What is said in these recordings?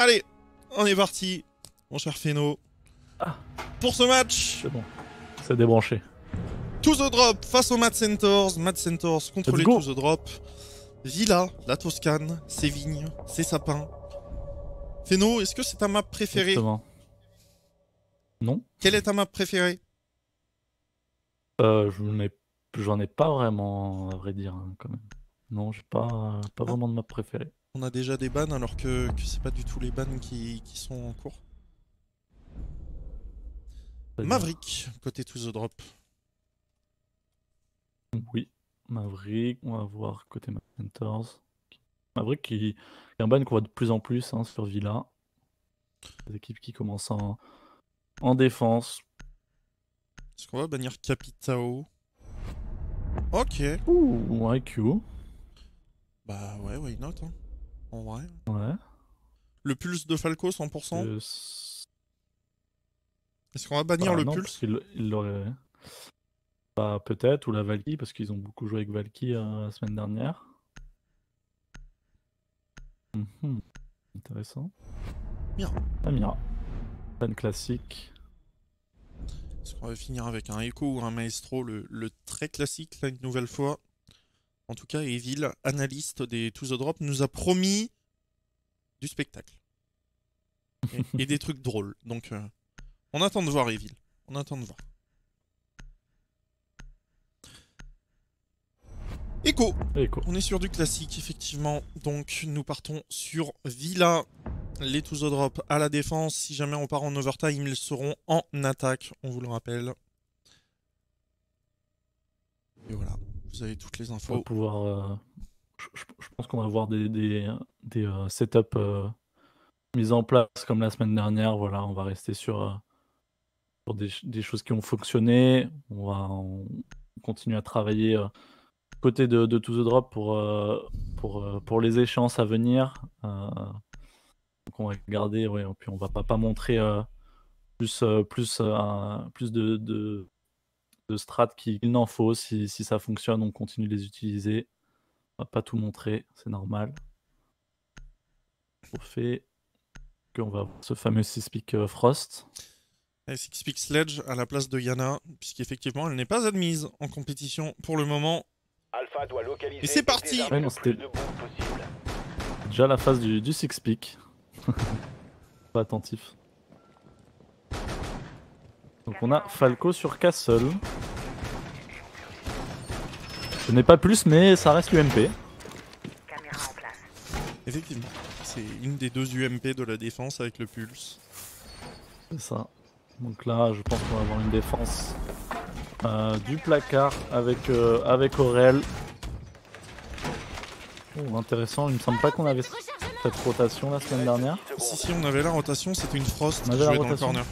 Allez, on est parti, mon cher Feno. Ah. Pour ce match, C'est bon, c'est débranché. To The Drop face aux Mad Centaurs. Mad Centaurs contre les To The Drop. Villa, la Toscane, ses vignes, ses sapins. Feno, est-ce que c'est ta map préférée? Exactement. Non. Quelle est ta map préférée? J'en ai pas vraiment, à vrai dire, hein, quand même. Non, j'ai pas vraiment de map préférée. On a déjà des bans alors que c'est pas du tout les bans qui sont en cours. Maverick, côté To The Drop. Oui, Maverick, on va voir côté Mad Centaurs. Maverick qui est un ban qu'on voit de plus en plus hein, sur Villa. Des équipes qui commencent en défense. Est-ce qu'on va bannir Capitao? Ok. Ouh, IQ. Bah ouais, why not hein. En vrai. Ouais. Le pulse de Falco 100%. Est-ce qu'on va bannir bah, le non, pulse? il l'aurait. Bah, peut-être, ou la Valky, parce qu'ils ont beaucoup joué avec Valky la semaine dernière. Intéressant. Mira. Ah, Mira. Ban classique. Est-ce qu'on va finir avec un Echo ou un Maestro, le très classique, là, une nouvelle fois. En tout cas, Evil, analyste des To The Drop, nous a promis du spectacle. Et des trucs drôles. Donc, on attend de voir Evil. On attend de voir. Echo. On est sur du classique, effectivement. Donc, nous partons sur Villa. Les To The Drop à la défense. Si jamais on part en overtime, ils seront en attaque. On vous le rappelle. Et voilà. Vous avez toutes les infos. On va pouvoir, je pense qu'on va avoir des setups mis en place comme la semaine dernière. Voilà, on va rester sur des choses qui ont fonctionné. On va continuer à travailler côté de To The Drop pour les échéances à venir. Donc on va regarder, ouais, puis on va pas montrer plus de strats qu'il n'en faut. Si ça fonctionne, on continue de les utiliser. On va pas tout montrer, c'est normal. Au fait qu'on va avoir ce fameux Six-Peak Frost. Six-Peak Sledge à la place de Yana, puisqu'effectivement elle n'est pas admise en compétition pour le moment. Alpha doit localiser. Et c'est parti. Ouais, non, c'était déjà la phase du Six-Peak. Pas attentif. Donc on a Falco sur Castle. Ce n'est pas plus, mais ça reste l'UMP. Effectivement, c'est une des deux UMP de la défense avec le pulse. C'est ça. Donc là, je pense qu'on va avoir une défense du placard avec Aurel. Oh, intéressant, il me semble pas qu'on avait cette rotation la semaine dernière. Si, on avait la rotation, c'était une Frost on qui avait jouait la dans le rotation. corner.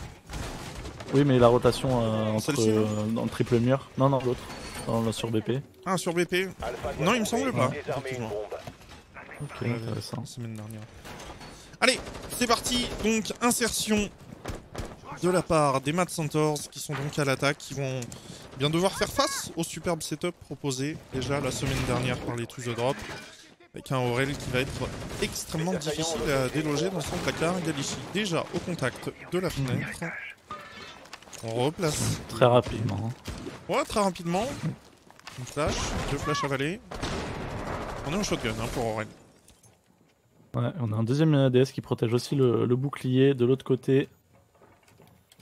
Oui, mais la rotation dans le triple mur. Non, l'autre. Sur BP. Ah, sur BP? Non, il me semble pas. Ok, intéressant. La semaine dernière. Allez, c'est parti. Donc, insertion de la part des Mad Centaurs qui sont donc à l'attaque, qui vont bien devoir faire face au superbe setup proposé déjà la semaine dernière par les To The Drop. Avec un Aurel qui va être extrêmement difficile à déloger dans son placard. Galichi déjà au contact de la fenêtre. On replace. Très rapidement. Ouais, très rapidement. Une flash, deux flashs avalés. On est en shotgun hein, pour Aurel. Ouais, on a un deuxième DS qui protège aussi le bouclier de l'autre côté.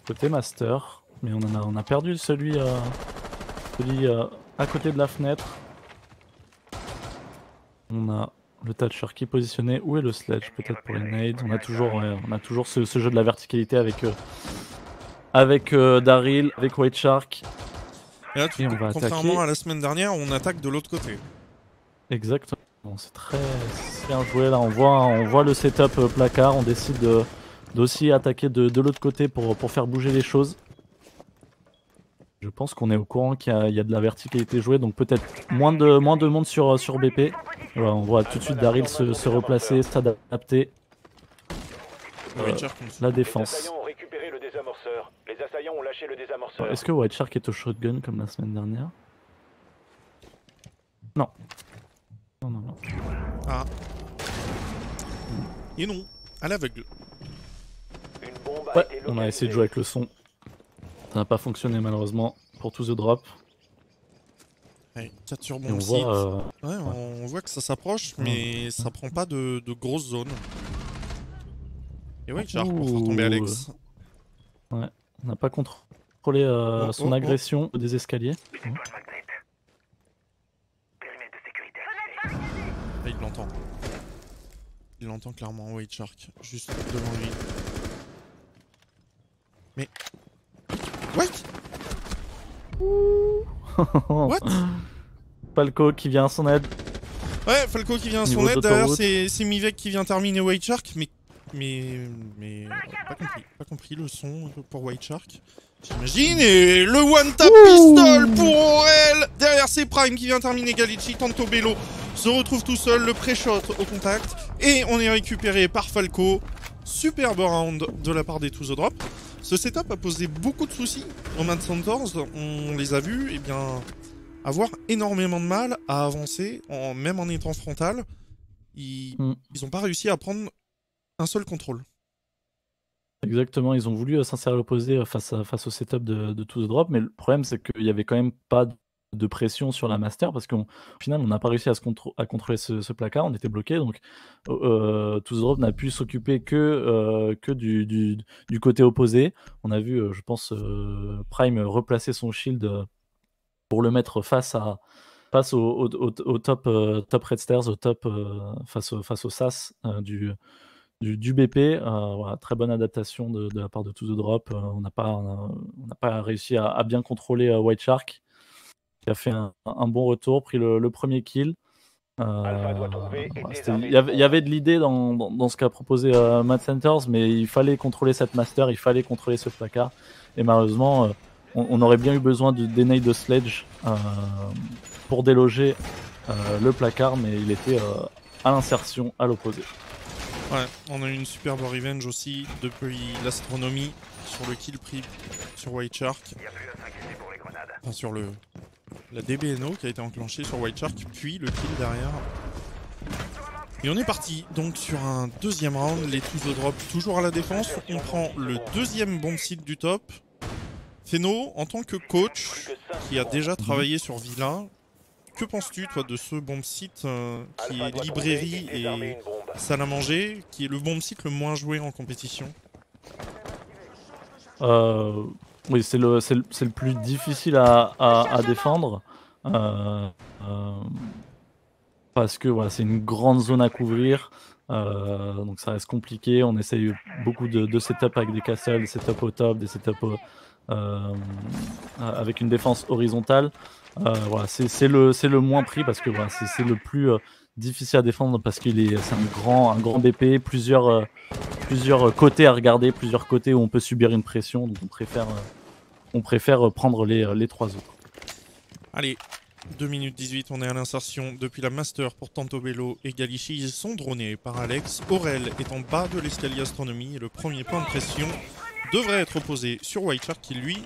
Côté Master. Mais on a perdu celui à côté de la fenêtre. On a le Thatcher qui est positionné. Où est le Sledge? Peut-être pour une nade. On a toujours ce jeu de la verticalité avec Daryl, avec White Shark. Et là, on va contrairement attaquer. à la semaine dernière, on attaque de l'autre côté. Exactement. C'est très bien joué. Là, on voit le setup placard. On décide d'aussi attaquer de l'autre côté pour faire bouger les choses. Je pense qu'on est au courant qu'il y a de la verticalité jouée, donc peut-être moins de monde sur BP. Voilà, on voit tout de suite Daryl se replacer, s'adapter. La défense. Est-ce que White Shark est au shotgun comme la semaine dernière? Non. Non. Ah. Et non. à l'aveugle. Ouais, on a essayé de jouer avec le son. Ça n'a pas fonctionné malheureusement pour To The Drop. Ouais, 4 sur Et bon on site. voit, Ouais, on voit que ça s'approche, mais ça prend pas de grosses zones. Et ouais, Shark pour faire tomber Alex. Ouais, on n'a pas contrôlé son agression des escaliers. Ah, il l'entend. Il l'entend clairement, White Shark, juste devant lui. Mais... What? What? Falco qui vient à son aide. Ouais, Falco qui vient à son aide, derrière c'est Mivek qui vient terminer White Shark, mais pas compris le son pour White Shark. J'imagine, et le one tap pistol pour Aurel. Derrière c'est Prime qui vient terminer Galici, Tanto Bello se retrouve tout seul, le pré-shot au contact, et on est récupéré par Falco. Superbe round de la part des To The Drop. Ce setup a posé beaucoup de soucis aux Mad Centaurs, on les a vus, et bien avoir énormément de mal à avancer, même en étant frontal. Ils n'ont pas réussi à prendre un seul contrôle. Exactement, ils ont voulu s'insérer à l'opposé face au setup de To The Drop, mais le problème c'est qu'il n'y avait quand même pas de pression sur la Master, parce qu'au final on n'a pas réussi à contrôler ce placard, on était bloqué, donc To The Drop n'a pu s'occuper que du côté opposé. On a vu, je pense, Prime replacer son shield pour le mettre face au top Red Stairs, au top face au SAS du BP. Voilà, très bonne adaptation de la part de To The Drop. On n'a pas réussi à bien contrôler White Shark, qui a fait un bon retour, pris le premier kill. Il y avait de l'idée dans ce qu'a proposé Mad Centers, mais il fallait contrôler cette Master, il fallait contrôler ce placard, et malheureusement on aurait bien eu besoin de Denay de Sledge pour déloger le placard, mais il était à l'insertion à l'opposé. Ouais, on a eu une superbe revenge aussi depuis l'astronomie sur le kill pris sur White Shark. Enfin, sur la DBNO qui a été enclenchée sur White Shark, puis le kill derrière. Et on est parti donc sur un deuxième round, les To The Drop toujours à la défense. On prend le deuxième bomb site du top. Feno, en tant que coach qui a déjà travaillé sur Villa, que penses-tu toi de ce bomb site qui est librairie et salle à manger, qui est le bomb site le moins joué en compétition? Oui, c'est le plus difficile à défendre. Parce que voilà, c'est une grande zone à couvrir. Donc ça reste compliqué. On essaye beaucoup de setup avec des castles, des setups au top, des setups avec une défense horizontale. Voilà, c'est le moins pris parce que voilà, c'est le plus difficile à défendre, parce c'est un grand BP, plusieurs côtés à regarder, plusieurs côtés où on peut subir une pression. Donc on préfère prendre les trois autres. Allez, 2 minutes 18, on est à l'insertion depuis la Master pour Tanto Bello et Galici. Ils sont dronés par Alex. Aurel est en bas de l'escalier astronomie et le premier point de pression devrait être posé sur White Shark qui lui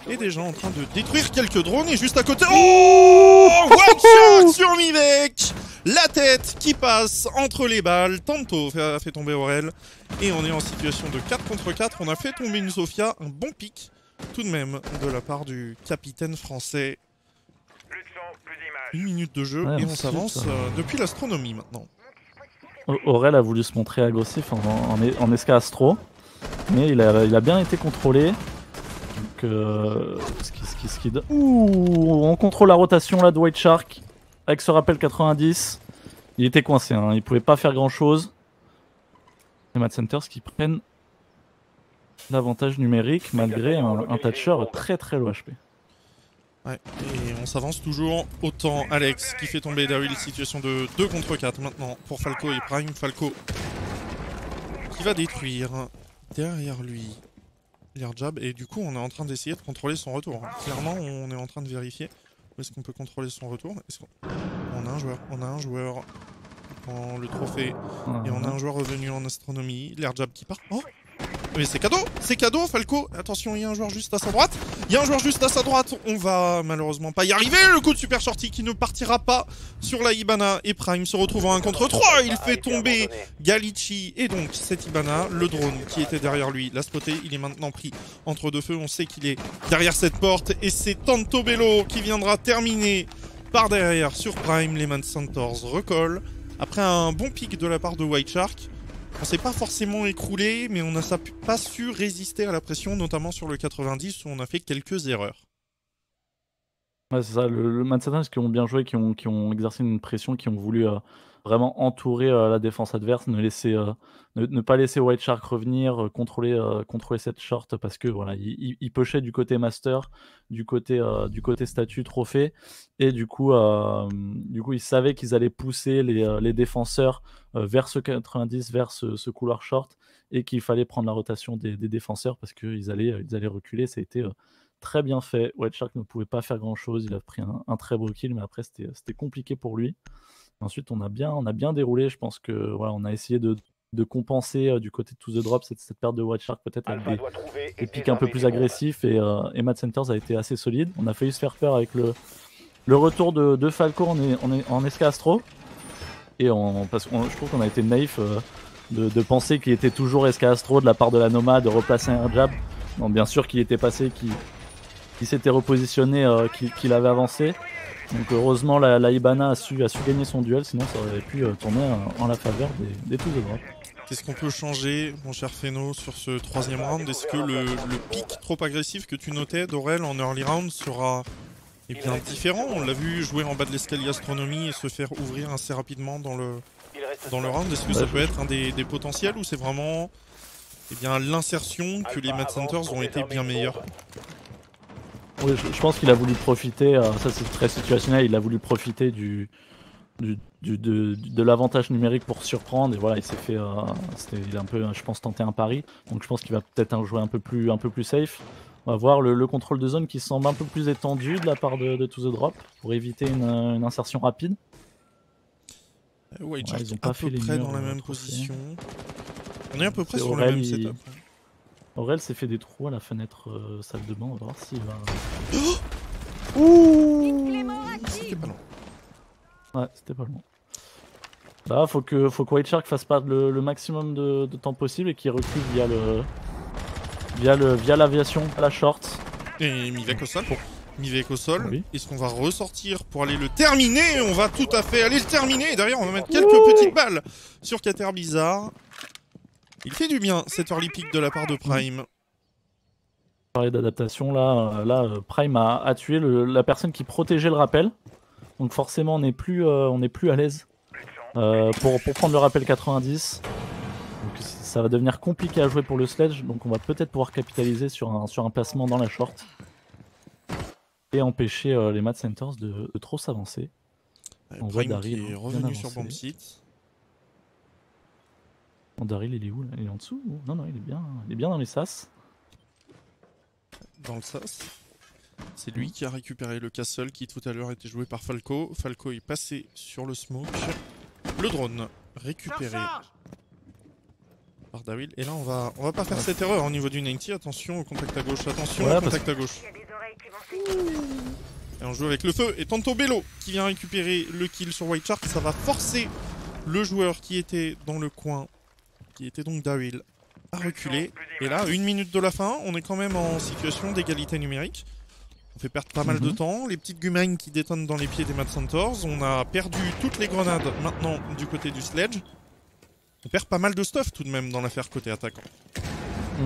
est déjà en train de détruire quelques drones, et juste à côté... Oh, White Shark sur Mivek, la tête qui passe entre les balles. Tanto a fait tomber Aurel et on est en situation de 4 contre 4. On a fait tomber une Sophia, un bon pic tout de même de la part du capitaine français. 1 minute de jeu, ouais, et on s'avance depuis l'astronomie maintenant. Aurel a voulu se montrer agressif en esca astro, mais il a bien été contrôlé. Donc, on contrôle la rotation là de White Shark avec ce rappel 90. Il était coincé, hein, il pouvait pas faire grand chose. Les Mad Centers qui prennent l'avantage numérique malgré un Thatcher très low HP. Ouais, et on s'avance toujours. Autant Alex qui fait tomber Daryl, situation de 2 contre 4 maintenant pour Falco et Prime. Falco qui va détruire derrière lui l'Airjab, et du coup on est en train d'essayer de contrôler son retour. Clairement on est en train de vérifier où est-ce qu'on peut contrôler son retour. On a un joueur dans le trophée, et on a un joueur revenu en astronomie. L'Airjab qui part. Oh, Mais c'est cadeau, Falco. Attention, il y a un joueur juste à sa droite. Il y a un joueur juste à sa droite. On va malheureusement pas y arriver. Le coup de super shorty qui ne partira pas sur la Hibana. Et Prime se retrouve en 1 contre 3. Il fait tomber Galici. Et donc, cette Hibana, le drone qui était derrière lui, l'a spoté. Il est maintenant pris entre deux feux. On sait qu'il est derrière cette porte. Et c'est Tantobello qui viendra terminer par derrière sur Prime. Les Mad Centaurs recollent. Après un bon pic de la part de White Shark. On s'est pas forcément écroulé, mais on n'a pas su résister à la pression, notamment sur le 90 où on a fait quelques erreurs. Ouais, c'est ça, le Mad Centaurs qui ont bien joué, qui ont exercé une pression, qui ont voulu vraiment entourer la défense adverse, ne pas laisser White Shark revenir, contrôler cette short parce que voilà, il pushait du côté master, du côté statut trophée, et du coup ils savaient qu'ils allaient pousser les défenseurs vers ce 90, vers ce couloir short, et qu'il fallait prendre la rotation des défenseurs parce qu'ils allaient reculer. Ça a été très bien fait. White Shark ne pouvait pas faire grand chose. Il a pris un très beau kill, mais après c'était compliqué pour lui. Ensuite, on a bien déroulé. Je pense que voilà, on a essayé de compenser du côté de To The Drop cette perte de White Shark, peut-être avec des pics un peu plus agressifs, et Mad Centaurs a été assez solide. On a failli se faire peur avec le retour de Falco en escastro, et parce que je trouve qu'on a été naïf de penser qu'il était toujours escastro de la part de la Nomade, de replacer un jab. Non, bien sûr qu'il était passé, qu'il s'était repositionné, qu'il avait avancé. Donc heureusement la Hibana a su gagner son duel, sinon ça aurait pu tourner en la faveur des To The Drop. Qu'est-ce qu'on peut changer, mon cher Feno, sur ce troisième round? Est-ce que le pic trop agressif que tu notais d'Aurel en early round sera bien différent? On l'a vu jouer en bas de l'escalier Astronomie et se faire ouvrir assez rapidement dans le round. Est-ce que ça peut être un des potentiels, ou c'est vraiment l'insertion que les Mad Centaurs ont été bien meilleurs? Oui, je pense qu'il a voulu profiter, ça c'est très situationnel, il a voulu profiter de l'avantage numérique pour surprendre, et voilà, il s'est fait, il a un peu, je pense, tenté un pari, donc je pense qu'il va peut-être jouer un peu plus safe. On va voir le contrôle de zone qui semble un peu plus étendu de la part de To The Drop pour éviter une insertion rapide. Ouais, ils ont pas fait à peu près dans la même position. On est à peu près sur le même setup. Aurel s'est fait des trous à la fenêtre salle de bain, on va voir s'il va... Ouh, c'était pas loin. Ouais, c'était pas loin. Là, faut que White Shark fasse perdre le maximum de temps possible et qu'il recule via l'aviation à la short. Et Mivek au sol. Mivek au sol. Oui. Est-ce qu'on va ressortir pour aller le terminer? On va tout à fait aller le terminer. Et derrière, on va mettre quelques petites balles sur Cater Blizzard. Il fait du bien cet early pick de la part de Prime. Parler d'adaptation, là Prime a tué la personne qui protégeait le rappel. Donc forcément on n'est plus à l'aise pour prendre le rappel 90. Donc ça va devenir compliqué à jouer pour le sledge. Donc on va peut-être pouvoir capitaliser sur un placement dans la short. Et empêcher les Mad Centaurs de trop s'avancer. On voit Daryl qui est revenu sur bomb site. Daryl, il est où là? Il est en dessous? Non, il est bien dans les sas. Dans le sas. C'est lui qui a récupéré le castle qui tout à l'heure était joué par Falco. Falco est passé sur le smoke. Le drone récupéré par Daryl. Et là on va pas faire cette erreur au niveau du 90. Attention au contact à gauche, attention au contact à gauche. Et on joue avec le feu. Et Tantobello qui vient récupérer le kill sur White Shark. Ça va forcer le joueur qui était dans le coin, qui était donc Daryl, à reculer. Et là, 1 minute de la fin, on est quand même en situation d'égalité numérique. On fait perdre pas mal de temps. Les petites gumines qui détonnent dans les pieds des Mad Centaurs. On a perdu toutes les grenades maintenant du côté du sledge. On perd pas mal de stuff tout de même dans l'affaire côté attaquant.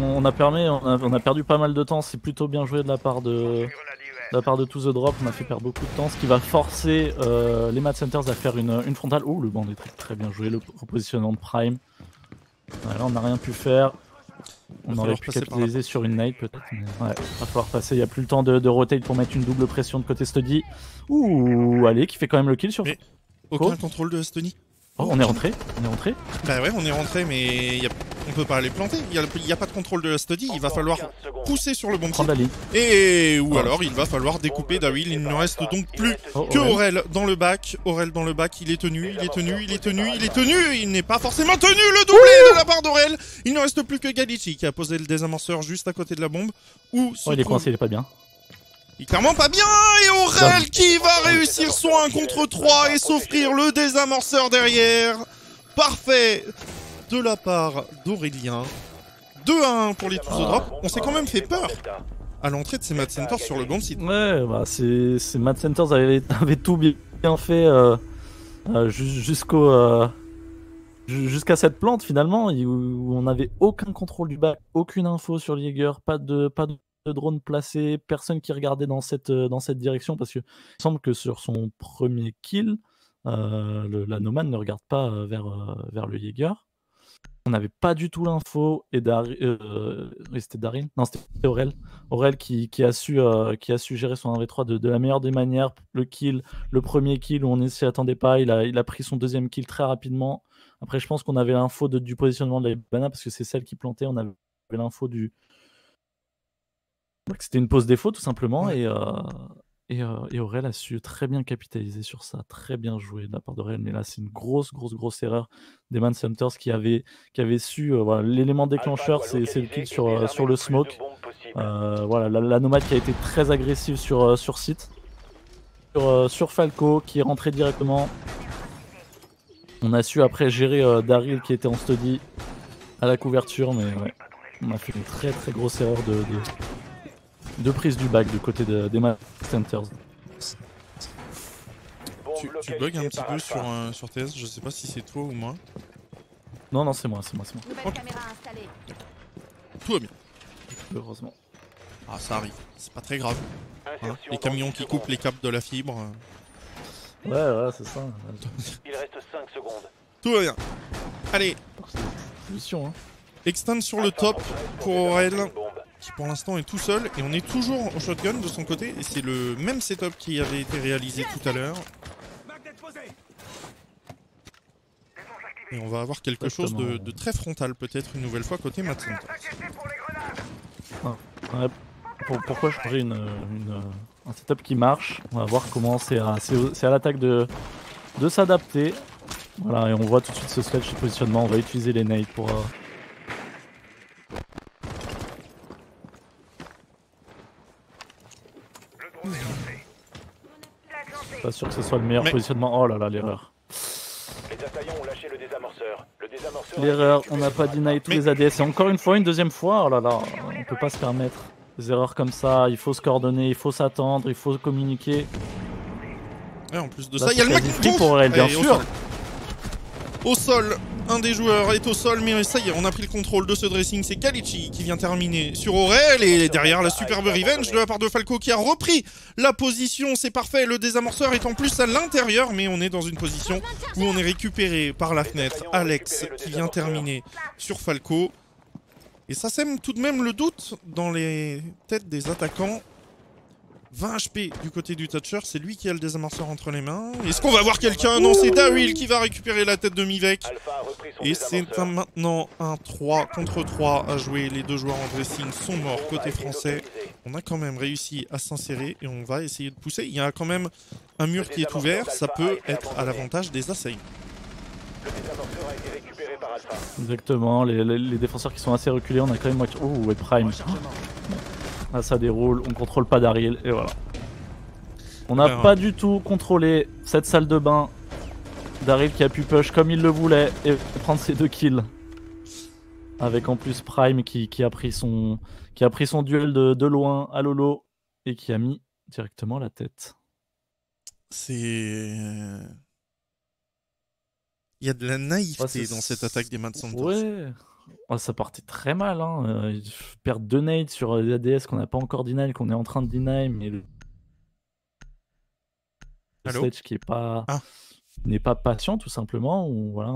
On a perdu pas mal de temps. C'est plutôt bien joué de la part de To The Drop. On a fait perdre beaucoup de temps, ce qui va forcer les Mad Centaurs à faire une frontale. Oh, le banc est très bien joué. Le repositionnement de Prime. Ouais, là, on n'a rien pu faire. On aurait pu capitaliser sur une nade peut-être. Mais... ouais, va falloir passer. Il n'y a plus le temps de rotate pour mettre une double pression de côté Study. Ouh, allez, qui fait quand même le kill sur. Mais aucun contrôle de Study. Oh, on est rentré. Bah ouais, on est rentré, mais il y a On peut pas aller planter, il y a pas de contrôle de la study, il va falloir pousser sur le bon Prendre site. la ligne. Et ou alors il va falloir découper Daryl, il ne reste donc plus que Aurel dans le bac. Aurel dans le bac, il est tenu, il n'est pas forcément tenu, le doublé de la part d'Aurel. Il ne reste plus que Galici qui a posé le désamorceur juste à côté de la bombe. Où il est coincé, il est pas bien. Il est clairement pas bien, et Aurel qui va réussir son 1 contre 3 et s'offrir le désamorceur derrière. Parfait de la part d'Aurélien. 2-1 pour les tous au drop. On s'est quand même fait peur à l'entrée de ces Mad Centers sur le bon site. Ouais, bah ces Mad Centers avaient tout bien fait jusqu'à cette plante finalement où on n'avait aucun contrôle du bac, aucune info sur le Jaeger, pas de drone placé, personne qui regardait dans cette direction parce que il semble que sur son premier kill, la Nomad ne regarde pas vers le Jaeger. On n'avait pas du tout l'info et c'était Daryl. Non, c'était Aurel. Aurel qui a su gérer son 1v3 de la meilleure des manières. Le premier kill où on ne s'y attendait pas, il a pris son deuxième kill très rapidement. Après, je pense qu'on avait l'info du positionnement de la Ibana parce que c'est celle qui plantait. On avait l'info que c'était une pause défaut tout simplement. Ouais. Et Aurel a su très bien capitaliser sur ça, très bien joué de la part d'Aurel, mais là c'est une grosse erreur des Manhunters qui avaient su, voilà, l'élément déclencheur c'est le kill sur le smoke, voilà, la Nomade qui a été très agressive sur site, sur Falco qui est rentré directement. On a su après gérer Daryl qui était en study à la couverture, mais ouais, on a fait une très grosse erreur de prise du bac du côté des Manhunters. Tu bugs un petit peu sur TS, je sais pas si c'est toi ou moi. Non, c'est moi. Okay. Tout va bien. Heureusement. Ah, ça arrive, c'est pas très grave. Hein, les camions qui coupent les câbles de la fibre. Ouais, c'est ça. Il reste 5 secondes. Tout va bien. Allez. Solution, hein. Extend sur le top pour Aurel, qui pour l'instant est tout seul. Et on est toujours au shotgun de son côté. Et c'est le même setup qui avait été réalisé tout à l'heure. Et on va avoir quelque chose de très frontal peut-être une nouvelle fois côté Mad Centers. Ouais, pourquoi je ferais un setup qui marche. On va voir comment c'est à l'attaque de s'adapter. Voilà, et on voit tout de suite ce sledge de positionnement. On va utiliser les nades pour... Pas sûr que ce soit le meilleur positionnement. Oh là là, l'erreur. Les assaillants ont lâché le désamorceur. L'erreur, on n'a pas deny tous les ADS. Et encore une fois, une deuxième fois, oh là là, on peut pas se permettre des erreurs comme ça. Il faut se coordonner, il faut s'attendre, il faut communiquer. Et en plus de là, ça, il y a le mec qui pour Aurel, bien sûr. Au sol, un des joueurs est au sol, mais ça y est, on a pris le contrôle de ce dressing. C'est Galici qui vient terminer sur Aurel. Et derrière, la superbe revenge de la part de Falco qui a repris la position. C'est parfait, le désamorceur est en plus à l'intérieur, mais on est dans une position où on est récupéré par la fenêtre. Alex qui vient terminer sur Falco. Et ça sème tout de même le doute dans les têtes des attaquants. 20 HP du côté du Thatcher, c'est lui qui a le désamorceur entre les mains. Est-ce qu'on va voir quelqu'un? Non, c'est Daryl qui va récupérer la tête de Mivek. Et c'est maintenant un 3 contre 3 à jouer. Les deux joueurs en dressing sont morts côté français. On a quand même réussi à s'insérer et on va essayer de pousser. Il y a quand même un mur qui est ouvert, ça peut être à l'avantage des assaillants. Exactement, les défenseurs qui sont assez reculés, on a quand même moitié... Oh, et Prime. Là, ça déroule, on contrôle pas Daryl, et voilà. On n'a pas du tout contrôlé cette salle de bain. Daryl qui a pu push comme il le voulait et prendre ses 2 kills. Avec en plus Prime qui a pris son duel de loin à Lolo et qui a mis directement la tête. C'est... Il y a de la naïveté dans cette attaque des Mad Centers. Ouais. Oh, ça partait très mal. Hein. Perdre 2 nades sur les ADS qu'on n'a pas encore deny, qu'on est en train de deny, mais le sledge qui est pas... n'est pas patient tout simplement. Ou voilà,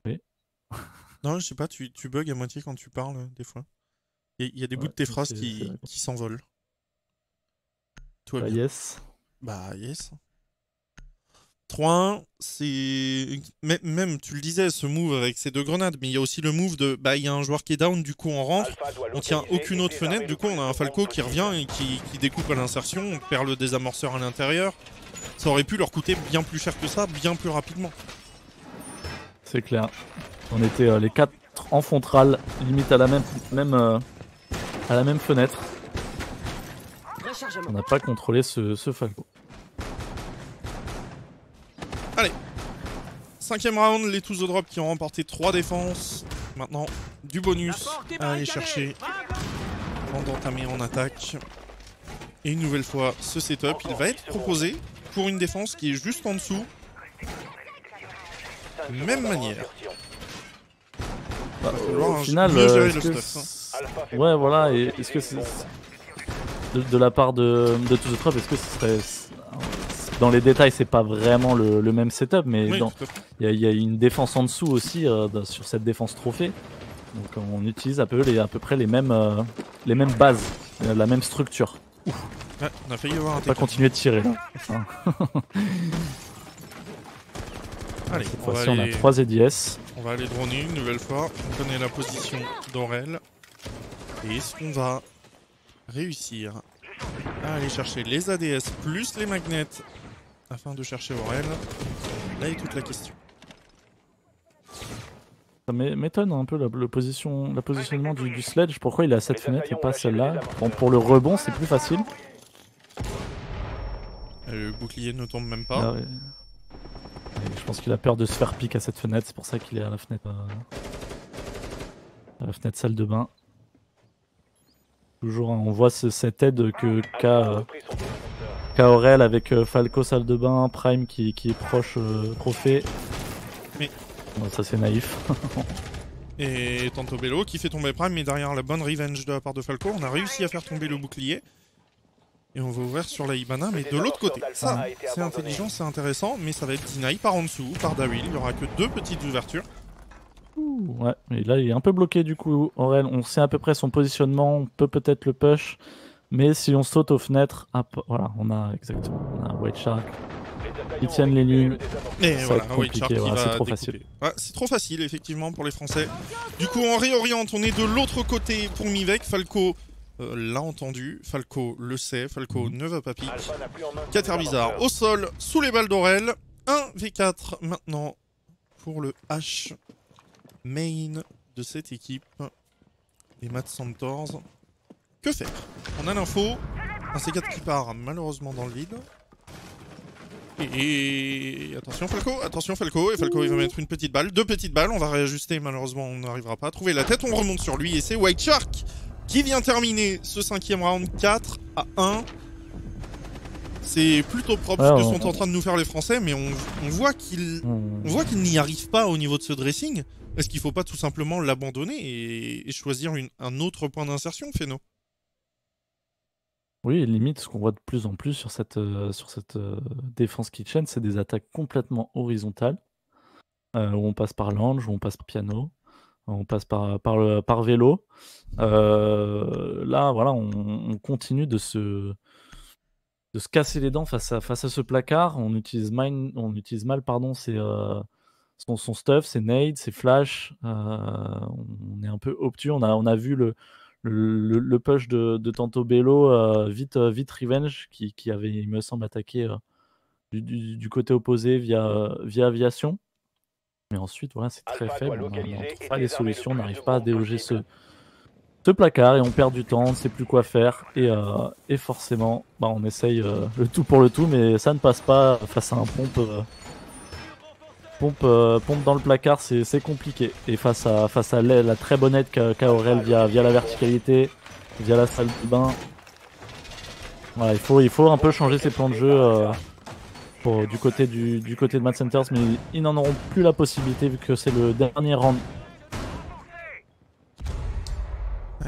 oui. Non, je sais pas, tu bugs à moitié quand tu parles des fois. Il y a des bouts de tes phrases qui s'envolent. Toi, yes. Bah yes. 3-1, c'est... Même, tu le disais, ce move avec ces 2 grenades, mais il y a aussi le move de... Bah, il y a un joueur qui est down, du coup on rentre, Alpha doit on tient localiser aucune et autre fenêtre, désarmer du le coup on a un plus Falco souvent qui revient et qui découpe à l'insertion, on perd le désamorceur à l'intérieur. Ça aurait pu leur coûter bien plus cher que ça, bien plus rapidement. C'est clair. On était les 4 en frontal, limite à la même fenêtre. On n'a pas contrôlé ce Falco. Allez, 5ème round, les Tous au Drop qui ont remporté 3 défenses. Maintenant, du bonus à aller chercher avant d'entamer en attaque. Et une nouvelle fois, ce setup, il va être proposé pour une défense qui est juste en dessous. Même manière. Bah, falloir au final, mieux gérer est-ce le que stuff, ouais, voilà. Et est-ce que c'est de la part de Tous the Trop, est-ce que ce serait dans les détails, c'est pas vraiment le même setup, mais Oui, dans tout à fait. il y a une défense en dessous aussi sur cette défense trophée. Donc on utilise à peu près les mêmes bases, la même structure. Ouais, on a failli avoir un Pas T4. continuer de tirer là. Enfin, Allez, cette on va, fois-ci on a aller... 3 EDS. on va aller droner une nouvelle fois. On connaît la position d'Aurel. Et est-ce qu'on va réussir à aller chercher les ADS plus les magnets afin de chercher Aurel? Là est toute la question. Ça m'étonne un peu le positionnement du sledge. Pourquoi il est à cette fenêtre et pas celle-là? Bon, pour le rebond c'est plus facile. Le bouclier ne tombe même pas. Là, ouais. Et je pense qu'il a peur de se faire pique à cette fenêtre, c'est pour ça qu'il est à la fenêtre salle de bain. Toujours, hein, on voit cette aide qu'a Aurel avec Falco salle de bain, Prime qui est proche trophée. Mais bon, ça c'est naïf. et Tanto Bello qui fait tomber Prime, mais derrière la bonne revenge de la part de Falco, on a réussi à faire tomber le bouclier. Et on va ouvrir sur la Ibana, mais de l'autre côté. Ça, c'est intelligent, c'est intéressant, mais ça va être deny par en dessous, par Dawil. Il n'y aura que 2 petites ouvertures. Ouh, ouais, mais là il est un peu bloqué du coup. Aurel, on sait à peu près son positionnement, on peut peut-être le push. Mais si on saute aux fenêtres, voilà, on a un White Shark. Ils tiennent les lignes. Et Ça voilà, va être White Shark compliqué, qui voilà, va c'est trop découper. facile. Ouais, c'est trop facile, effectivement, pour les Français. Du coup, on réoriente, on est de l'autre côté pour Mivek. Falco l'a entendu, Falco le sait, Falco ne va pas pique. Caterbizarre au sol, sous les balles d'Aurel. 1v4 maintenant pour le H main de cette équipe. Les Mad Centaurs. Que faire? On a l'info. Un C4 qui part malheureusement dans le vide. Et attention Falco, et Falco il va mettre une petite balle, 2 petites balles, on va réajuster, malheureusement on n'arrivera pas à trouver la tête, on remonte sur lui et c'est White Shark qui vient terminer ce 5ème round 4-1. C'est plutôt propre ce que sont en train de nous faire les Français, mais on voit qu'ils n'y arrivent pas au niveau de ce dressing. Est-ce qu'il faut pas tout simplement l'abandonner et choisir un autre point d'insertion, Feno? Oui, limite, ce qu'on voit de plus en plus sur cette défense kitchen, c'est des attaques complètement horizontales, où on passe par l'ange, où on passe par piano, où on passe par vélo. Là, voilà, on continue de se casser les dents face à ce placard. On utilise mal son stuff, ses nades, ses flash. On est un peu obtus. On a vu le push de Tanto Bello, vite Revenge, qui avait, il me semble, attaqué du côté opposé via aviation. Mais ensuite, voilà, c'est très faible. On ne trouve pas les solutions, on n'arrive pas à déloger ce placard et on perd du temps, on ne sait plus quoi faire. Et forcément, on essaye le tout pour le tout, mais ça ne passe pas face à un pompe dans le placard, c'est compliqué. Et face à la très bonne aide qu'a Aurel via la verticalité, via la salle de bain, voilà, il faut un peu changer ses plans de jeu du côté de Mad Centers, mais ils n'en auront plus la possibilité vu que c'est le dernier round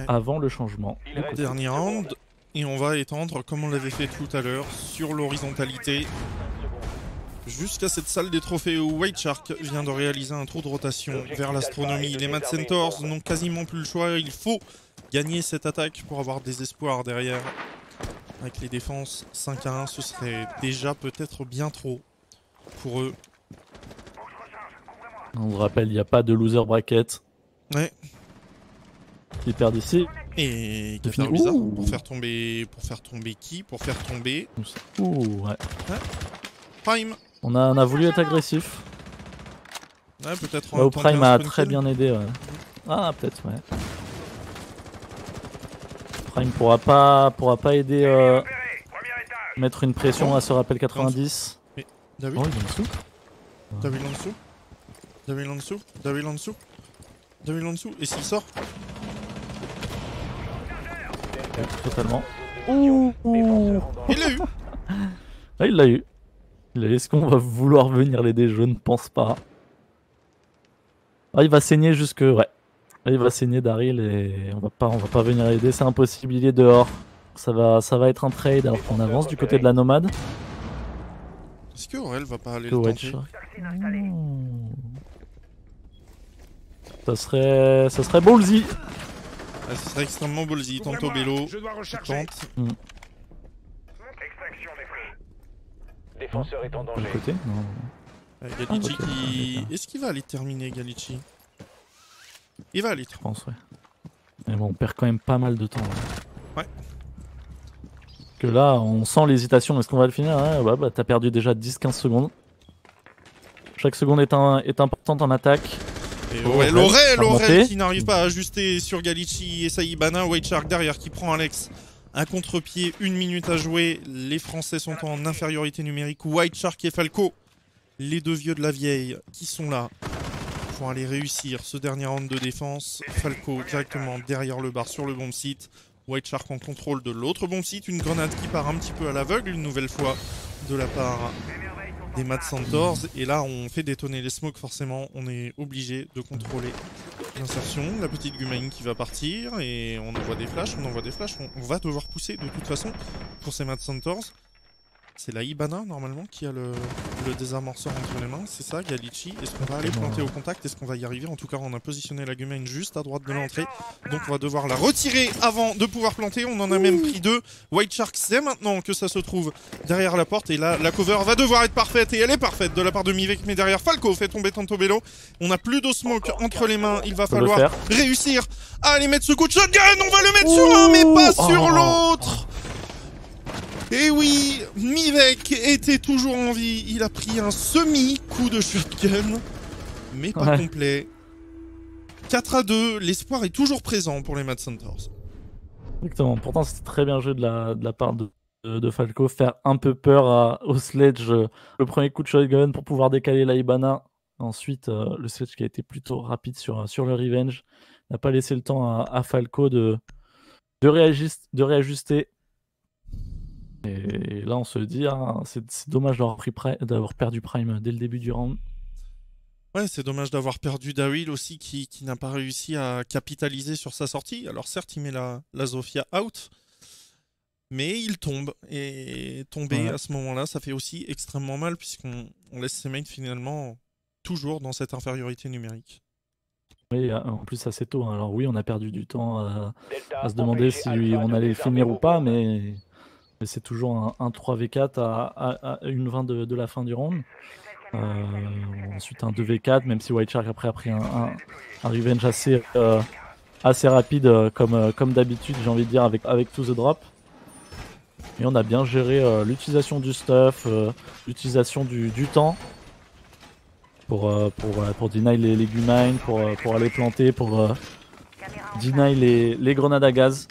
avant le changement. Dernier round, et on va étendre comme on l'avait fait tout à l'heure sur l'horizontalité. Jusqu'à cette salle des trophées où White Shark vient de réaliser un trou de rotation vers l'astronomie. Les Mad Centaurs n'ont quasiment plus le choix. Il faut gagner cette attaque pour avoir des espoirs derrière. Avec les défenses 5-1, ce serait déjà peut-être bien trop. pour eux. On vous rappelle, il n'y a pas de loser bracket. Ouais. Qui perd ici. Et C'est fini. Qatar bizarre. Ouh. Pour faire tomber qui? Pour faire tomber Ouh, ouais. Prime. On a voulu être agressif. Ouais, peut-être Là où tenter Prime un a spawn très kill. bien aidé. Ouais. Ah, peut-être, ouais. Prime pourra pas aider. Mettre une pression à ce rappel 90. T'as vu? Oh, il est en dessous. T'as vu en dessous? T'as vu en dessous? T'as vu en dessous? T'as vu en dessous? Et s'il sort? Totalement. Ouh. Il l'a eu! Ah, il l'a eu. Est-ce qu'on va vouloir venir l'aider? Je ne pense pas. Ah, il va saigner jusque. Ouais. Là, il va saigner Daryl et on va pas venir l'aider. C'est impossible, il est dehors. Ça va être un trade alors qu'on avance du côté de la nomade. Est-ce que Aurel va pas aller Le le White tenter? Shark. Ça serait ballsy. Ah, ce serait extrêmement ballsy. Tantôt Bello. Je dois Il recharger. tente. Extraction des fruits. Défenseur est en De danger. l'autre côté non. Galici Ah, ok. qui. Ok. Est-ce qu'il va aller terminer Galici? Il va aller. Je pense, ouais. Mais bon, on perd quand même pas mal de temps. Ouais. Que là, on sent l'hésitation. Est-ce qu'on va le finir? Ouais, bah t'as perdu déjà 10-15 secondes. Chaque seconde est importante en attaque. Et Aurel, Aurel remonter. qui n'arrive pas à ajuster sur Galici et Saïbana. White Shark derrière qui prend Alex. Un contre-pied, 1 minute à jouer. Les Français sont en infériorité numérique. White Shark et Falco, les deux vieux de la vieille, qui sont là pour aller réussir ce dernier round de défense. Falco directement derrière le bar sur le bomb site. White Shark en contrôle de l'autre bomb site. Une grenade qui part un petit peu à l'aveugle une nouvelle fois de la part des Mad Centaurs. Et là, on fait détonner les smokes forcément. On est obligé de contrôler l'insertion. La petite Gumain qui va partir. Et on envoie des flashs. On va devoir pousser de toute façon pour ces Mad Centaurs. C'est la Ibana normalement qui a le désamorceur entre les mains. C'est ça, Galici. Est-ce qu'on va aller planter au contact? Est-ce qu'on va y arriver? En tout cas, on a positionné la Gumain juste à droite de l'entrée. Donc on va devoir la retirer avant de pouvoir planter. On en a même pris 2. White Shark sait maintenant que ça se trouve derrière la porte. Et là, la cover va devoir être parfaite. Et elle est parfaite de la part de Mivek. Mais derrière, Falco fait tomber Tantobello. On n'a plus de smoke entre les mains. Il va Faut le falloir faire. réussir à aller mettre ce coup de shotgun. On va le mettre sur un, mais pas sur l'autre. Et oui, Mivek était toujours en vie. Il a pris un semi-coup de shotgun, mais pas Ouais. complet. 4-2, l'espoir est toujours présent pour les Mad Centaurs. Exactement. Pourtant, c'était très bien joué de la part de Falco. Faire un peu peur au Sledge. Le premier coup de shotgun pour pouvoir décaler la Ibana. Ensuite, le Sledge qui a été plutôt rapide sur le Revenge. N'a pas laissé le temps à Falco de réajuster. Et là, on se dit, c'est dommage d'avoir perdu Prime dès le début du round. Ouais, c'est dommage d'avoir perdu Daryl aussi qui n'a pas réussi à capitaliser sur sa sortie. Alors certes, il met la Zofia out, mais il tombe. Et tomber à ce moment-là, ça fait aussi extrêmement mal puisqu'on laisse ses mates finalement toujours dans cette infériorité numérique. Oui, en plus assez tôt. Alors oui, on a perdu du temps Delta, à se demander empêchez si Alpha on de allait le désarmer finir vos ou pas, bombes. mais c'est toujours un 3v4 à 1-20 de la fin du round. Ensuite un 2v4, même si White Shark après a pris un revenge assez rapide comme d'habitude, j'ai envie de dire, avec To The Drop. Et on a bien géré l'utilisation du stuff, l'utilisation du temps pour deny les Gumain, pour aller planter, pour deny les grenades à gaz.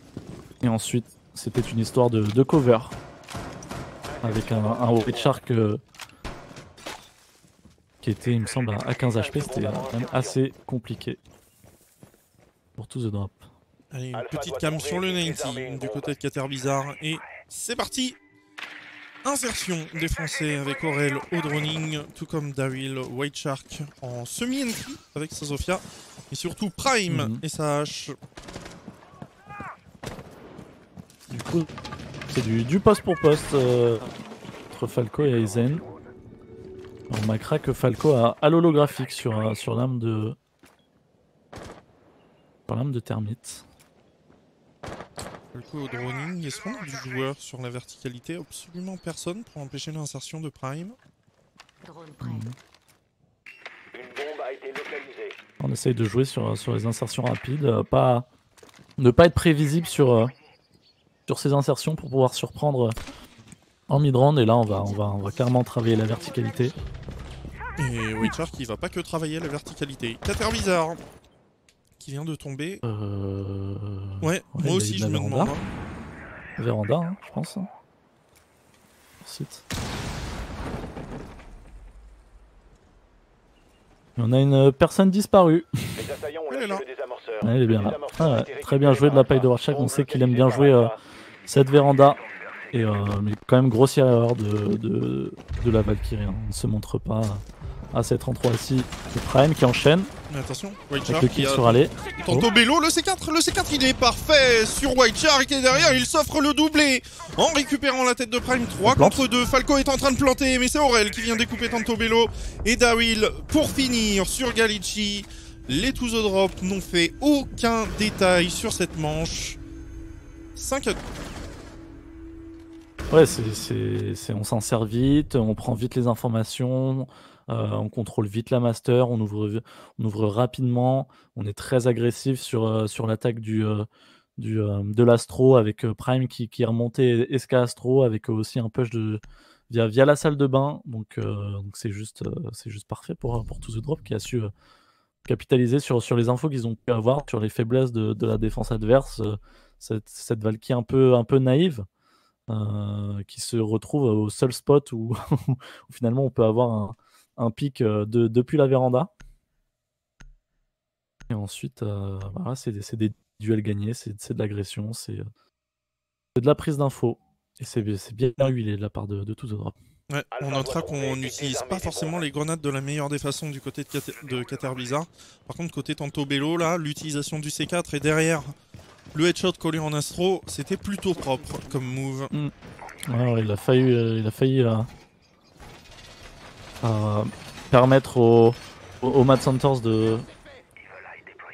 Et ensuite, c'était une histoire de cover avec un White Shark qui était, il me semble, à 15 HP. C'était quand même assez compliqué pour To The Drop. Allez, une Alpha petite doit cam tomber sur le et 90 désarmer une du bombe. côté de Qatar Bizarre. Et c'est parti. Insertion des Français avec Aurel au droning, tout comme Daryl, White Shark en semi-entry avec sa Zofia. Et surtout Prime et sa hache. Du coup, c'est du poste pour poste entre Falco et Aizen. On remarquera que Falco a l'holographique sur l'arme de termite. Falco au droning. Est-ce qu'on a du joueur sur la verticalité? Absolument personne pour empêcher l'insertion de Prime. Une bombe a été localisée. On essaye de jouer sur les insertions rapides, ne pas être prévisible sur ces insertions pour pouvoir surprendre en mid-round. Et là, on va carrément travailler la verticalité. Et Witcher qui va pas que travailler la verticalité. Cater bizarre qui vient de tomber. Ouais, moi aussi je me demande. Véranda, hein, je pense. Ensuite. On a une personne disparue. Les assaillants ont lâché le désamorceur. Elle est bien là. Ah ouais, très bien joué de la paille de Warchak. On sait qu'il aime bien jouer cette véranda. Et mais quand même grossière erreur de la Valkyrie. Hein. On ne se montre pas à cette 33 ici. Le Prime qui enchaîne. Mais attention, Avec White le Shark kill qui a... sur aller. Tantôt Bello, le C4 il est parfait sur White Shark et derrière il s'offre le doublé en récupérant la tête de Prime. 3 contre 2, Falco est en train de planter mais c'est Aurel qui vient découper Tantôt Bello et Dawil pour finir sur Galici. Les To The Drop n'ont fait aucun détail sur cette manche. 5 à 2. Ouais, on s'en sert vite, on prend vite les informations, on contrôle vite la master, on ouvre rapidement, on est très agressif sur l'attaque de l'Astro avec Prime qui est remonté SK Astro avec aussi un push via la salle de bain. Donc c'est juste parfait pour To The Drop qui a su capitaliser sur les infos qu'ils ont pu avoir, sur les faiblesses de la défense adverse, cette Valkyrie un peu naïve. Qui se retrouve au seul spot où, où finalement on peut avoir un pic depuis la véranda. Et ensuite, voilà, c'est des duels gagnés, c'est de l'agression, c'est de la prise d'infos. Et c'est bien huilé de la part de To The Drop. Ouais, on notera qu'on n'utilise pas forcément les grenades de la meilleure des façons du côté de Cater Bizarre. Par contre, côté Tantôt Bello, là, l'utilisation du C4 et derrière le headshot collé en astro, c'était plutôt propre comme move. Ouais, il a failli permettre au Mad Santos de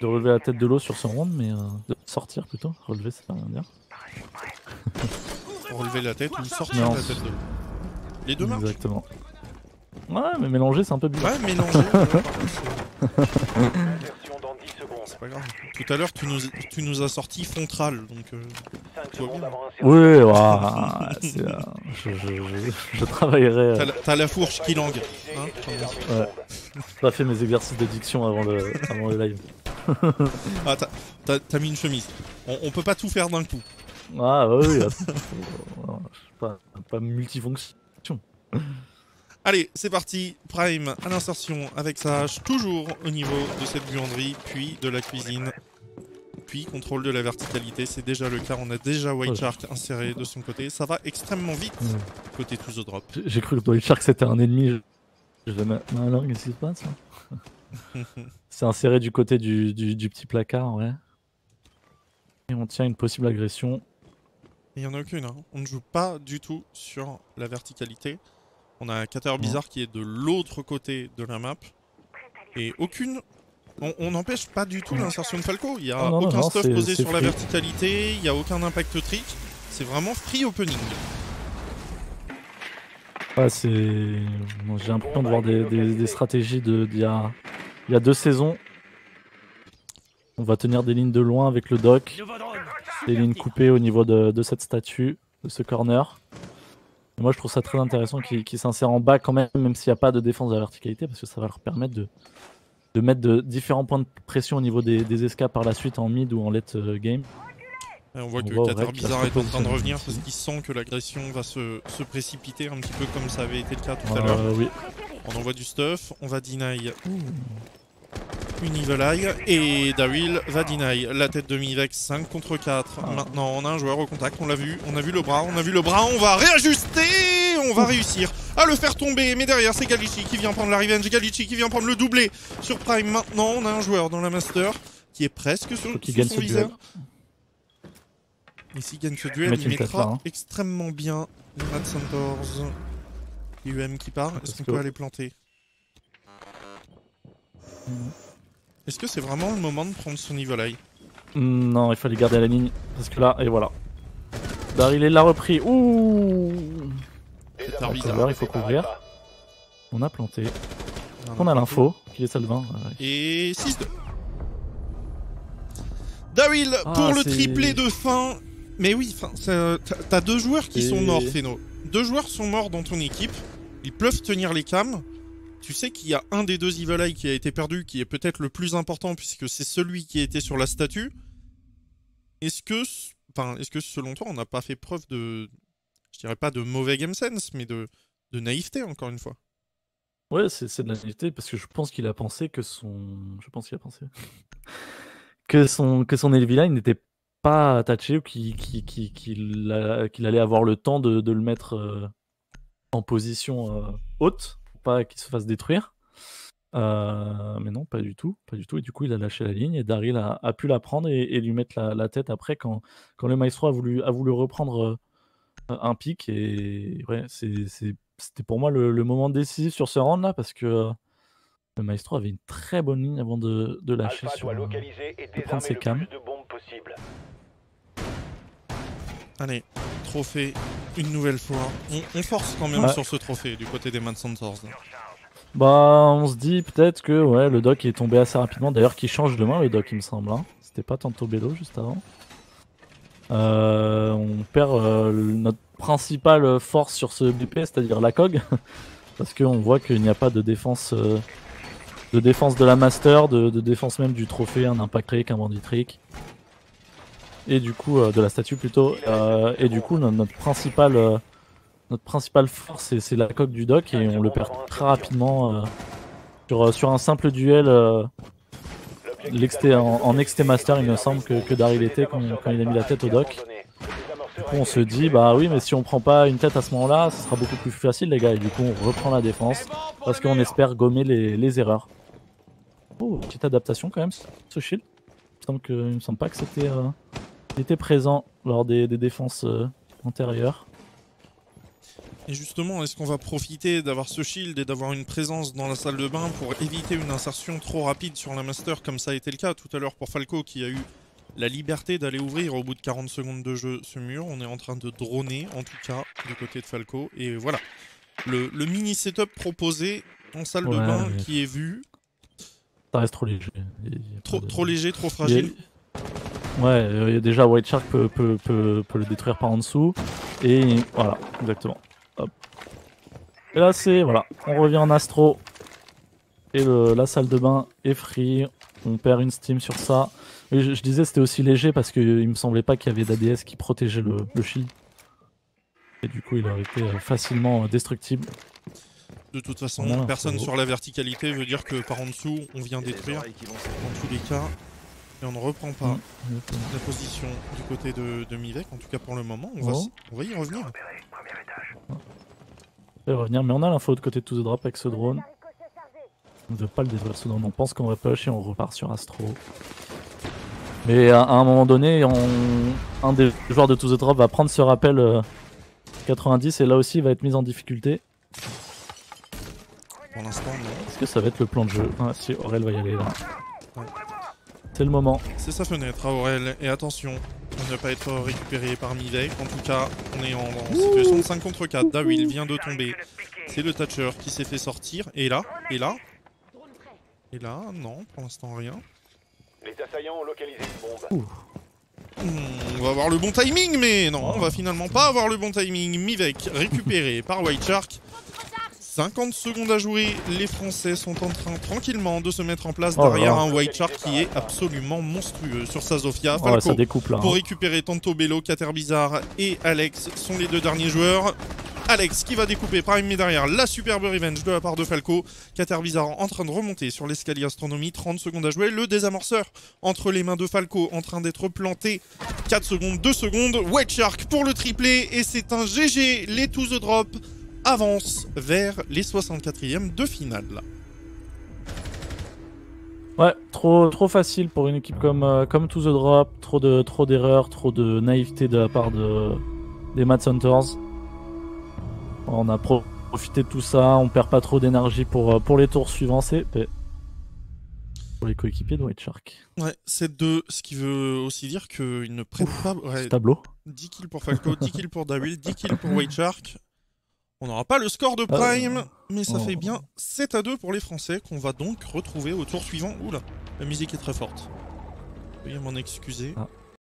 relever la tête de l'eau sur son round, mais de sortir plutôt. Relever, ça veut rien dire. Relever la tête ou sortir la tête de l'eau. Les deux marchent. Exactement. Ouais, mais mélanger, c'est un peu bizarre. Ouais, mélanger. C'est pas grave. Tout à l'heure, tu nous as sorti Fontral, donc tout va bien. Oui, je travaillerai. T'as la fourche qui langue. Hein, ouais. J'ai pas fait mes exercices de diction avant le live. Ah, t'as mis une chemise. On peut pas tout faire d'un coup. Ah, oui. Pas multifonction. Allez, c'est parti. Prime à l'insertion avec sa hache, toujours au niveau de cette buanderie, puis de la cuisine, puis contrôle de la verticalité. C'est déjà le cas. On a déjà White Shark inséré de son côté. Ça va extrêmement vite côté To The Drop. J'ai cru que White Shark c'était un ennemi. Alors, qu'est-ce qui se passe C'est inséré du côté du petit placard, ouais. Et on tient une possible agression. Il n'y en a aucune. Hein. On ne joue pas du tout sur la verticalité. On a un Cater Bizarre qui est de l'autre côté de la map. Et aucune... On n'empêche pas du tout l'insertion de Falco. Il n'y a aucun stuff posé sur la verticalité. Il n'y a aucun impact trick. C'est vraiment free opening. Ouais, j'ai l'impression de voir des stratégies d'il y a 2 saisons. On va tenir des lignes de loin avec le dock. Des lignes coupées au niveau de cette statue, de ce corner. Et moi je trouve ça très intéressant qu'ils s'insèrent en bas quand même s'il n'y a pas de défense de la verticalité, parce que ça va leur permettre de mettre différents points de pression au niveau des escapes par la suite en mid ou en late game. Et on voit que Cater Bizarre est en train de revenir parce qu'il sent que l'agression va se précipiter un petit peu comme ça avait été le cas tout à l'heure. Oui. On envoie du stuff, on va deny une Evil Eye et Dawil va deny la tête de Mivex 5 contre 4. Maintenant on a un joueur au contact, on a vu le bras, on va réajuster, on va réussir à le faire tomber, mais derrière c'est Galici qui vient prendre la revenge, Galici qui vient prendre le doublé sur Prime. Maintenant on a un joueur dans la master qui est presque sur son viseur. Et s'il gagne ce duel, il mettra extrêmement bien les Mad Centaurs. UM qui part, est-ce qu'on peut aller planter? Est-ce que c'est vraiment le moment de prendre son Evil Eye? Non, il fallait garder la ligne, parce que là, et voilà. Daryl l'a repris, ouh. Il faut couvrir. On a planté. On a l'info, qui est Salvin. Ouais. Et 6-2. Dawil Ah, pour le c'est- triplé de fin. Mais oui, t'as 2 joueurs qui sont morts, Feno. 2 joueurs sont morts dans ton équipe. Ils peuvent tenir les cams. Tu sais qu'il y a un des 2 Evil Eye qui a été perdu, qui est peut-être le plus important, puisque c'est celui qui était sur la statue. Est-ce que selon toi, on n'a pas fait preuve de... Je dirais pas de mauvais game sense, mais de naïveté, encore une fois. Ouais, c'est de la naïveté parce que je pense qu'il a pensé que son. Je pense qu'il a pensé. que son Elvie Line n'était pas attaché ou qu'il allait avoir le temps de le mettre en position haute pour pas qu'il se fasse détruire. Mais non, pas du tout. Pas du tout. Et du coup, il a lâché la ligne et Daryl a pu la prendre et lui mettre la tête après quand le Maestro a voulu reprendre un pic. Et ouais, c'était pour moi le moment décisif sur ce round là parce que le Maestro avait une très bonne ligne avant de lâcher Alpha sur doit localiser et de prendre désarmer ses le cams. plus de bombes possible. Allez, trophée, une nouvelle fois. On force quand même Ouais. sur ce trophée du côté des Mad Centaurs. Bah, on se dit peut-être que ouais, le doc est tombé assez rapidement. D'ailleurs, qui change de main, le doc, il me semble. Hein. C'était pas tantôt Bello juste avant. On perd notre principale force sur ce BP, c'est-à-dire la COG. Parce qu'on voit qu'il n'y a pas de défense de la Master, de défense même du trophée, un Impact Trick, un Bandit Trick. Et du coup, de la statue plutôt. Et du coup, notre principale force, c'est la coque du doc et on le perd très rapidement sur un simple duel en XT Master, il me semble que Daryl était quand il a mis la tête au doc. Du coup, on se dit, bah oui, mais si on prend pas une tête à ce moment-là, ce sera beaucoup plus facile, les gars. Et du coup, on reprend la défense parce qu'on espère gommer les erreurs. Oh, petite adaptation quand même, ce shield. Il me semble pas que c'était il était présent lors des défenses antérieures. Et justement, est-ce qu'on va profiter d'avoir ce shield et d'avoir une présence dans la salle de bain pour éviter une insertion trop rapide sur la Master, comme ça a été le cas tout à l'heure pour Falco qui a eu la liberté d'aller ouvrir au bout de 40 secondes de jeu ce mur. On est en train de droner, en tout cas, du côté de Falco. Et voilà, le mini setup proposé en salle de bain qui est vu. Ça reste trop léger. Trop léger, trop fragile. Ouais, déjà White Shark peut le détruire par en dessous. Et voilà, exactement. Hop. Et là voilà, on revient en Astro. Et la salle de bain est free. On perd une Steam sur ça. Et je disais c'était aussi léger parce qu'il me semblait pas qu'il y avait d'ADS qui protégeait le shield. Et du coup il aurait été facilement destructible. De toute façon, personne sur la verticalité veut dire que par en dessous on vient détruire. Dans tous les cas. Et on ne reprend pas la position du côté de Mivek, en tout cas pour le moment. On va y revenir. On va y revenir, mais on a l'info de côté de To The Drop avec ce drone. On ne veut pas le détruire ce drone, on pense qu'on va push et on repart sur Astro. Mais à un moment donné, un des joueurs de To The Drop va prendre ce rappel 90 et là aussi il va être mis en difficulté. Pour l'instant, non. Est-ce que ça va être le plan de jeu? Ah si, Aurel va y aller là. Ouais. C'est le moment. C'est sa fenêtre à Aurel, et attention à ne pas être récupéré par Mivek. En tout cas, on est en situation de 5 contre 4. Dawil vient de tomber. C'est le Thatcher qui s'est fait sortir. Et là, non, pour l'instant rien. Les assaillants ont localisé une bombe. On va avoir le bon timing, mais non, on va finalement pas avoir le bon timing. Mivek récupéré par White Shark. 50 secondes à jouer, les Français sont en train tranquillement de se mettre en place derrière un White Shark qui est absolument monstrueux sur sa Zofia. Falco ça découpe, là, pour récupérer Tanto Bello, Caterbizarre et Alex sont les 2 derniers joueurs. Alex qui va découper Prime, mais derrière la superbe revenge de la part de Falco. Caterbizarre en train de remonter sur l'escalier astronomie, 30 secondes à jouer. Le désamorceur entre les mains de Falco en train d'être planté. 4 secondes, 2 secondes. White Shark pour le triplé et c'est un GG. Les To The Drop avance vers les 64e de finale. Ouais, trop facile pour une équipe comme To The Drop, trop d'erreurs, trop de naïveté de la part des Mad Hunters. On a profité de tout ça, on perd pas trop d'énergie pour les tours suivants, c'est pour les coéquipiers de White Shark. Ouais, c'est 2, ce qui veut aussi dire qu'ils ne prennent pas... Ouais, ce tableau. 10 kills pour Falco, 10 kills pour Dawil, 10 kills pour White Shark. On n'aura pas le score de Prime, mais ça oh. fait bien 7-2 pour les Français qu'on va donc retrouver au tour suivant. Oula, la musique est très forte. Veuillez m'en excuser. Ah.